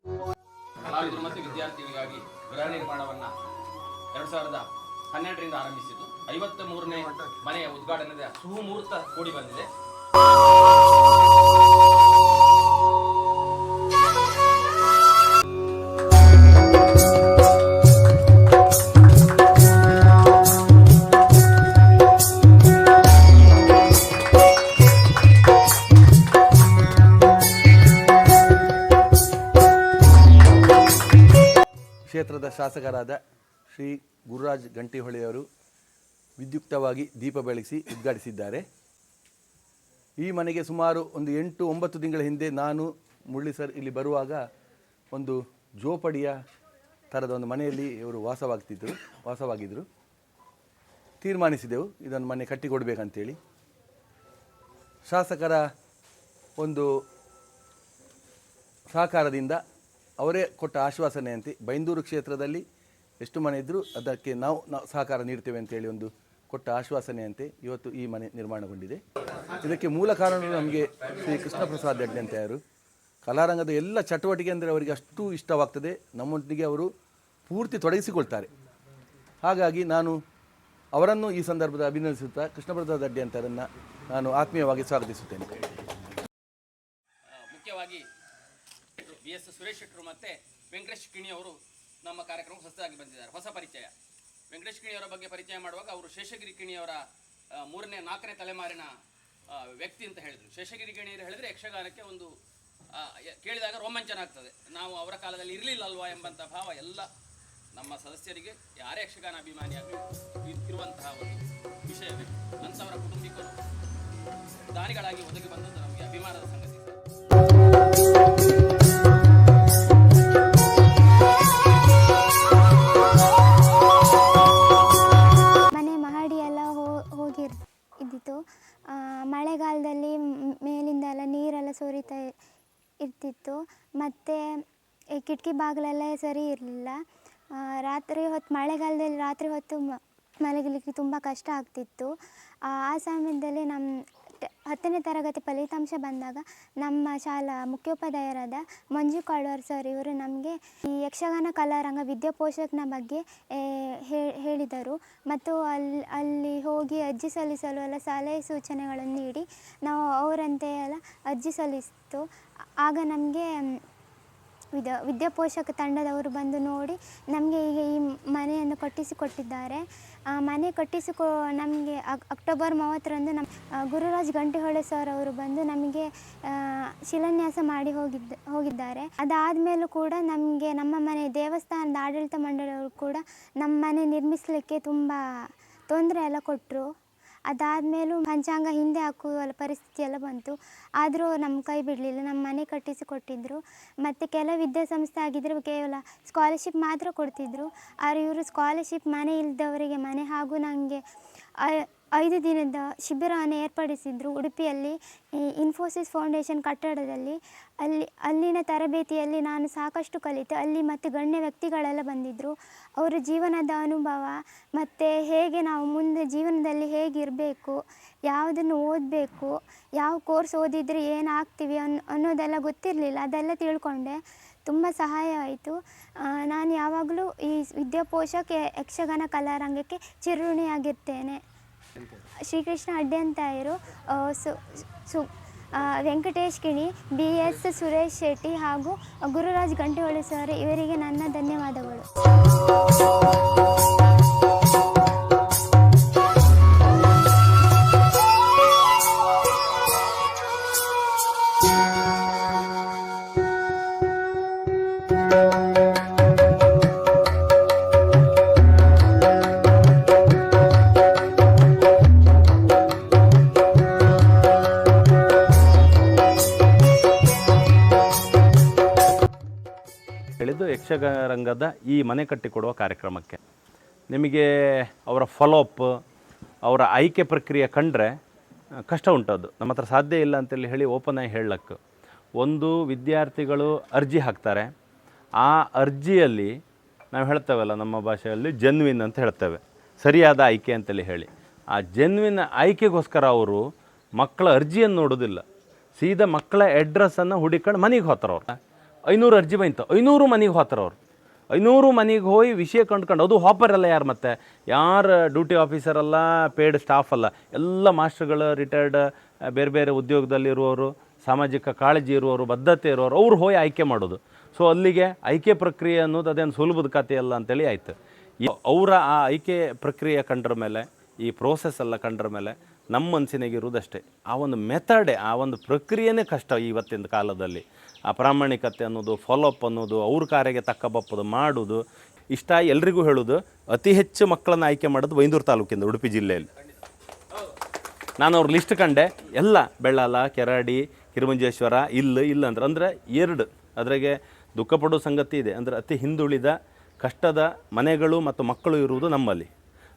ಕಲಾವಿದರು ಮತ್ತು ವಿದ್ಯಾರ್ಥಿಗಳಿಗಾಗಿ ಗೃಹ ನಿರ್ಮಾಣವನ್ನು 2012ರಿಂದ ಆರಂಭಿಸಿದ್ದು 53ನೇ ಮನೆಯ ಉದ್ಘಾಟನೆಯ ಸುಮುಹೂರ್ತ ಕೂಡಿ ಬಂದಿದೆ. ಕ್ಷೇತ್ರದ ಶಾಸಕರಾದ ಶ್ರೀ ಗುರುರಾಜ್ ಗಂಟಿಹೊಳೆಯವರು ವಿದ್ಯುಕ್ತವಾಗಿ ದೀಪ ಬೆಳಗಿಸಿ ಉದ್ಘಾಟಿಸಿದ್ದಾರೆ. ಈ ಮನೆಗೆ ಸುಮಾರು ಒಂದು 8-9 ತಿಂಗಳ ಹಿಂದೆ ನಾನು ಮುರಳಿ ಸರ್ ಇಲ್ಲಿ ಬರುವಾಗ ಒಂದು ಜೋಪಡಿಯ ಥರದ ಒಂದು ಮನೆಯಲ್ಲಿ ಇವರು ವಾಸವಾಗಿದ್ದರು. ತೀರ್ಮಾನಿಸಿದೆವು ಇದನ್ನು ಮನೆ ಕಟ್ಟಿಕೊಡ್ಬೇಕಂತೇಳಿ. ಶಾಸಕರ ಒಂದು ಸಹಕಾರದಿಂದ ಅವರೇ ಕೊಟ್ಟ ಆಶ್ವಾಸನೆಯಂತೆ ಬೈಂದೂರು ಕ್ಷೇತ್ರದಲ್ಲಿ ಎಷ್ಟು ಮನೆ ಇದ್ದರೂ ಅದಕ್ಕೆ ನಾವು ಸಹಕಾರ ನೀಡ್ತೇವೆ ಅಂತೇಳಿ ಒಂದು ಕೊಟ್ಟ ಆಶ್ವಾಸನೆಯಂತೆ ಇವತ್ತು ಈ ಮನೆ ನಿರ್ಮಾಣಗೊಂಡಿದೆ. ಇದಕ್ಕೆ ಮೂಲ ಕಾರಣಗಳು ನಮಗೆ ಶ್ರೀ ಕೃಷ್ಣ ಪ್ರಸಾದ್ ಅಡ್ಯಂತೆಯವರು ಕಲಾರಂಗದ ಎಲ್ಲ ಚಟುವಟಿಕೆ ಅಂದರೆ ಅವರಿಗೆ ಅಷ್ಟು ಇಷ್ಟವಾಗ್ತದೆ, ನಮ್ಮೊಟ್ಟಿಗೆ ಅವರು ಪೂರ್ತಿ ತೊಡಗಿಸಿಕೊಳ್ತಾರೆ. ಹಾಗಾಗಿ ನಾನು ಅವರನ್ನು ಈ ಸಂದರ್ಭದ ಅಭಿನಂದಿಸುತ್ತಾ ಕೃಷ್ಣ ಪ್ರಸಾದ್ ಅಡ್ಯಂತರನ್ನು ನಾನು ಆತ್ಮೀಯವಾಗಿ ಸ್ವಾಗತಿಸುತ್ತೇನೆ. ಮುಖ್ಯವಾಗಿ BS ಸುರೇಶ್ ಶೆಟ್ಟರು ಮತ್ತು ವೆಂಕಟೇಶ್ ಕಿಣಿ ಅವರು ನಮ್ಮ ಕಾರ್ಯಕ್ರಮಕ್ಕೆ ಹೊಸದಾಗಿ ಬಂದಿದ್ದಾರೆ. ಹೊಸ ಪರಿಚಯ. ವೆಂಕಟೇಶ್ ಕಿಣಿಯವರ ಬಗ್ಗೆ ಪರಿಚಯ ಮಾಡುವಾಗ ಅವರು ಶೇಷಗಿರಿ ಕಿಣಿಯವರ 3ನೇ 4ನೇ ತಲೆಮಾರಿನ ವ್ಯಕ್ತಿ ಅಂತ ಹೇಳಿದರು. ಶೇಷಗಿರಿ ಕಿಣಿಯರು ಹೇಳಿದರೆ ಯಕ್ಷಗಾನಕ್ಕೆ ಒಂದು ಕೇಳಿದಾಗ ರೋಮಾಂಚನ ಆಗ್ತದೆ. ನಾವು ಅವರ ಕಾಲದಲ್ಲಿ ಇರಲಿಲ್ಲ ಅಲ್ವಾ ಎಂಬಂಥ ಭಾವ ಎಲ್ಲ ನಮ್ಮ ಸದಸ್ಯರಿಗೆ, ಯಾರೇ ಯಕ್ಷಗಾನ ಅಭಿಮಾನಿಯಾಗಿ ಇರುವಂತಹ ಒಂದು ವಿಷಯವೇ. ಅಂಥವರ ಕುಟುಂಬಿಕರು ದಾನಿಗಳಾಗಿ ಒದಗಿ ಬಂದದ್ದು ನಮಗೆ ಅಭಿಮಾನದ ಸಂಗತಿ. ಇದ್ದಿತ್ತು. ಮಳೆಗಾಲದಲ್ಲಿ ಮೇಲಿಂದ ಎಲ್ಲ ನೀರೆಲ್ಲ ಸೋರಿತಾ ಇರ್ತಿತ್ತು. ಮತ್ತು ಕಿಟಕಿ ಬಾಗಿಲೆಲ್ಲ ಸರಿ ಇರಲಿಲ್ಲ. ಮಳೆಗಾಲದಲ್ಲಿ ರಾತ್ರಿ ಹೊತ್ತು ಮಲಗಲಿಕ್ಕೆ ತುಂಬ ಕಷ್ಟ ಆಗ್ತಿತ್ತು. ಆ ಸಮಯದಲ್ಲಿ ನಮ್ಮ 10ನೇ ತರಗತಿ ಫಲಿತಾಂಶ ಬಂದಾಗ ನಮ್ಮ ಶಾಲಾ ಮುಖ್ಯೋಪಾಧ್ಯಾಯರಾದ ಮಂಜು ಕಾಳ್ವಾರ್ ಸರ್ ಇವರು ನಮಗೆ ಈ ಯಕ್ಷಗಾನ ಕಲಾರಂಗ ವಿದ್ಯಾಪೋಷಕನ ಬಗ್ಗೆ ಹೇಳಿದರು. ಮತ್ತು ಅಲ್ಲಿ ಹೋಗಿ ಅರ್ಜಿ ಸಲ್ಲಿಸಲು ಎಲ್ಲ ಸಲಹೆ ಸೂಚನೆಗಳನ್ನು ನೀಡಿ ನಾವು ಅವರಂತೆ ಎಲ್ಲ ಅರ್ಜಿ ಸಲ್ಲಿಸಿತು. ಆಗ ನಮಗೆ ವಿದ್ಯಾಪೋಷಕ ತಂಡದವರು ಬಂದು ನೋಡಿ ನಮಗೆ ಈಗ ಈ ಮನೆಯನ್ನು ಕಟ್ಟಿಸಿಕೊಟ್ಟಿದ್ದಾರೆ. ಮನೆ ನಮಗೆ ಅಕ್ಟೋಬರ್ 30ರಂದು ನಮ್ಮ ಗುರುರಾಜ್ ಗಂಟಿಹೊಳೆ ಸರ್ ಅವರು ಬಂದು ನಮಗೆ ಶಿಲಾನ್ಯಾಸ ಮಾಡಿ ಹೋಗಿದ್ದಾರೆ. ಅದಾದಮೇಲೂ ಕೂಡ ನಮಗೆ ನಮ್ಮ ಮನೆ ದೇವಸ್ಥಾನದ ಆಡಳಿತ ಮಂಡಳಿಯವರು ಕೂಡ ನಮ್ಮ ಮನೆ ನಿರ್ಮಿಸಲಿಕ್ಕೆ ತುಂಬ ತೊಂದರೆ ಎಲ್ಲ ಕೊಟ್ಟರು. ಅದಾದಮೇಲೂ ಪಂಚಾಂಗ ಹಿಂದೆ ಹಾಕುವ ಪರಿಸ್ಥಿತಿ ಎಲ್ಲ ಬಂತು. ಆದರೂ ನಮ್ಮ ಕೈ ಬಿಡಲಿಲ್ಲ, ನಮ್ಮ ಮನೆ ಕಟ್ಟಿಸಿಕೊಟ್ಟಿದ್ದರು. ಮತ್ತು ಕೆಲವು ವಿದ್ಯಾಸಂಸ್ಥೆ ಆಗಿದ್ದರೆ ಕೇವಲ ಸ್ಕಾಲರ್ಶಿಪ್ ಮಾತ್ರ ಕೊಡ್ತಿದ್ರು. ಆದರೆ ಇವರು ಸ್ಕಾಲರ್ಶಿಪ್ ಮನೆ ಇಲ್ಲದವರಿಗೆ ಮನೆ ಹಾಗೂ ನನಗೆ 5 ದಿನದ ಶಿಬಿರವನ್ನು ಏರ್ಪಡಿಸಿದರು ಉಡುಪಿಯಲ್ಲಿ ಇನ್ಫೋಸಿಸ್ ಫೌಂಡೇಶನ್ ಕಟ್ಟಡದಲ್ಲಿ. ಅಲ್ಲಿನ ತರಬೇತಿಯಲ್ಲಿ ನಾನು ಸಾಕಷ್ಟು ಕಲಿತೆ. ಅಲ್ಲಿ ಮತ್ತು ಗಣ್ಯ ವ್ಯಕ್ತಿಗಳೆಲ್ಲ ಬಂದಿದ್ದರು. ಅವರ ಜೀವನದ ಅನುಭವ ಮತ್ತು ಹೇಗೆ ನಾವು ಮುಂದೆ ಜೀವನದಲ್ಲಿ ಹೇಗಿರಬೇಕು, ಯಾವುದನ್ನು ಓದಬೇಕು, ಯಾವ ಕೋರ್ಸ್ ಓದಿದರೆ ಏನಾಗ್ತೀವಿ ಅನ್ನೋದೆಲ್ಲ ಗೊತ್ತಿರಲಿಲ್ಲ. ಅದೆಲ್ಲ ತಿಳ್ಕೊಂಡೆ. ತುಂಬ ಸಹಾಯ ಆಯಿತು. ನಾನು ಯಾವಾಗಲೂ ಈ ವಿದ್ಯಾಪೋಷಕ ಯಕ್ಷಗಾನ ಕಲಾರಂಗಕ್ಕೆ ಚಿರಋಣಿಯಾಗಿರ್ತೇನೆ. ಶ್ರೀಕೃಷ್ಣ ಅಡ್ಯಂತಾಯರು, ವೆಂಕಟೇಶ್ ಕಿಣಿ, BS ಸುರೇಶ್ ಶೆಟ್ಟಿ ಹಾಗೂ ಗುರುರಾಜ್ ಗಂಟಿಹೊಳೆ ಸರ್ ಇವರಿಗೆ ನನ್ನ ಧನ್ಯವಾದಗಳು. ಯಕ್ಷಗಾನರಂಗದ ಈ ಮನೆ ಕಟ್ಟಿಕೊಡುವ ಕಾರ್ಯಕ್ರಮಕ್ಕೆ ನಿಮಗೆ ಅವರ ಫಾಲೋಅಪ್, ಅವರ ಆಯ್ಕೆ ಪ್ರಕ್ರಿಯೆ ಕಂಡ್ರೆ ಕಷ್ಟ ಉಂಟದು. ನಮ್ಮ ಹತ್ರ ಸಾಧ್ಯ ಇಲ್ಲ ಅಂತೇಳಿ ಹೇಳಿ ಓಪನ್ ಆಗಿ ಹೇಳಕ್ಕೆ. ಒಂದು ವಿದ್ಯಾರ್ಥಿಗಳು ಅರ್ಜಿ ಹಾಕ್ತಾರೆ. ಆ ಅರ್ಜಿಯಲ್ಲಿ ನಾವು ಹೇಳ್ತೇವಲ್ಲ ನಮ್ಮ ಭಾಷೆಯಲ್ಲಿ ಜೆನ್ವಿನ್ ಅಂತ ಹೇಳ್ತೇವೆ, ಸರಿಯಾದ ಆಯ್ಕೆ ಅಂತೇಳಿ ಹೇಳಿ. ಆ ಜೆನ್ವಿನ್ ಆಯ್ಕೆಗೋಸ್ಕರ ಅವರು ಮಕ್ಕಳ ಅರ್ಜಿಯನ್ನು ನೋಡೋದಿಲ್ಲ, ಸೀದಾ ಮಕ್ಕಳ ಅಡ್ರೆಸ್ಸನ್ನು ಹುಡುಕೊಂಡು ಮನೆಗೆ ಹೋಗ್ತಾರೆ. 500 ಅರ್ಜಿ ಬಂತು, 500 ಮನೆಗೆ ಹೋಗ್ತಾರೆ ಅವ್ರು. 500 ಮನೆಗೆ ಹೋಗಿ ವಿಷಯ ಕಂಡ್ಕೊಂಡು, ಅದು ಹಾಪರಲ್ಲ ಯಾರು, ಮತ್ತೆ ಯಾರು ಡ್ಯೂಟಿ ಆಫೀಸರ್ ಅಲ್ಲ, ಪೇಯ್ಡ್ ಸ್ಟಾಫ್ ಅಲ್ಲ, ಎಲ್ಲ ಮಾಸ್ಟರ್ಗಳು, ರಿಟೈರ್ಡ್, ಬೇರೆ ಬೇರೆ ಉದ್ಯೋಗದಲ್ಲಿರುವವರು, ಸಾಮಾಜಿಕ ಕಾಳಜಿ ಇರುವವರು, ಬದ್ಧತೆ ಇರುವವರು, ಅವ್ರು ಹೋಗಿ ಆಯ್ಕೆ ಮಾಡೋದು. ಸೊ ಅಲ್ಲಿಗೆ ಆಯ್ಕೆ ಪ್ರಕ್ರಿಯೆ ಅನ್ನೋದು ಅದೇನು ಸುಲಭದ ಕಥೆ ಅಲ್ಲ ಅಂತೇಳಿ ಆಯಿತು. ಅವರ ಆ ಆಯ್ಕೆ ಪ್ರಕ್ರಿಯೆ ಕಂಡ್ರ ಮೇಲೆ, ಈ ಪ್ರೋಸೆಸ್ ಎಲ್ಲ ಕಂಡ್ರ ಮೇಲೆ ನಮ್ಮ ಮನಸ್ಸಿನಾಗಿರುವುದಷ್ಟೇ ಆ ಒಂದು ಮೆಥಡೇ, ಆ ಒಂದು ಪ್ರಕ್ರಿಯೆನೇ ಕಷ್ಟ ಇವತ್ತಿನ ಕಾಲದಲ್ಲಿ. ಆ ಪ್ರಾಮಾಣಿಕತೆ ಅನ್ನೋದು, ಫಾಲೋಅಪ್ ಅನ್ನೋದು, ಅವ್ರ ಕಾರ್ಯಕ್ಕೆ ತಕ್ಕ ಬಪ್ಪದು ಮಾಡೋದು. ಇಷ್ಟ ಎಲ್ರಿಗೂ ಹೇಳೋದು, ಅತಿ ಹೆಚ್ಚು ಮಕ್ಕಳನ್ನು ಆಯ್ಕೆ ಮಾಡೋದು ಬೈಂದೂರು ತಾಲೂಕಿಂದ, ಉಡುಪಿ ಜಿಲ್ಲೆಯಲ್ಲಿ. ನಾನು ಅವ್ರ ಲಿಸ್ಟ್ ಕಂಡೆ, ಎಲ್ಲ ಬೆಳ್ಳಾಲ, ಕೆರಾಡಿ, ಕಿರುಮಂಜೇಶ್ವರ, ಇಲ್ಲ ಅಂದ್ರೆ 2 ಅದ್ರಾಗೆ ದುಃಖ ಪಡೋ ಸಂಗತಿ ಇದೆ. ಅಂದರೆ ಅತಿ ಹಿಂದುಳಿದ ಕಷ್ಟದ ಮನೆಗಳು ಮತ್ತು ಮಕ್ಕಳು ಇರುವುದು ನಮ್ಮಲ್ಲಿ.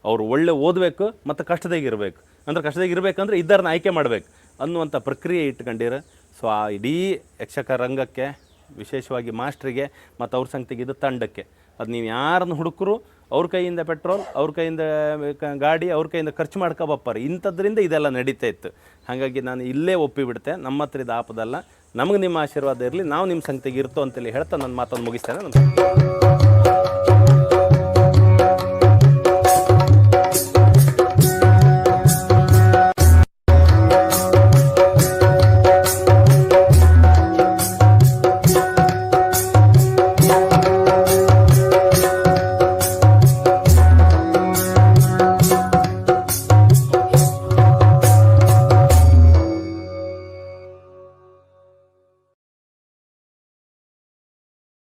ಅವರು ಒಳ್ಳೆ ಓದಬೇಕು ಮತ್ತು ಕಷ್ಟದಾಗಿರ್ಬೇಕು. ಅಂದರೆ ಕಷ್ಟದಾಗಿರ್ಬೇಕಂದ್ರೆ ಇದ್ದಾರನ್ನ ಆಯ್ಕೆ ಮಾಡಬೇಕು ಅನ್ನುವಂಥ ಪ್ರಕ್ರಿಯೆ ಇಟ್ಕೊಂಡಿರ. ಸೊ ಆ ಇಡೀ ಯಕ್ಷಕ ರಂಗಕ್ಕೆ, ವಿಶೇಷವಾಗಿ ಮಾಸ್ಟ್ರಿಗೆ ಮತ್ತು ಅವ್ರ ಸಂಗತಿಗೆ ಇದು ತಂಡಕ್ಕೆ, ಅದು ನೀವು ಯಾರನ್ನು ಹುಡುಕರು ಅವ್ರ ಕೈಯಿಂದ ಪೆಟ್ರೋಲ್, ಅವ್ರ ಕೈಯಿಂದ ಗಾಡಿ, ಅವ್ರ ಕೈಯಿಂದ ಖರ್ಚು ಮಾಡ್ಕೊಬಪ್ಪಾರ. ಇಂಥದ್ರಿಂದ ಇದೆಲ್ಲ ನಡೀತಾ ಇತ್ತು. ಹಾಗಾಗಿ ನಾನು ಇಲ್ಲೇ ಒಪ್ಪಿಬಿಡ್ತೆ, ನಮ್ಮ ಹತ್ರ ಇದು ಆಪದಲ್ಲ, ನಮಗೆ ನಿಮ್ಮ ಆಶೀರ್ವಾದ ಇರಲಿ, ನಾವು ನಿಮ್ಮ ಸಂಗತಿಗೆ ಇರ್ತೋ ಅಂತೇಳಿ ಹೇಳ್ತಾ ನನ್ನ ಮಾತನ್ನು ಮುಗಿಸ್ತೇನೆ.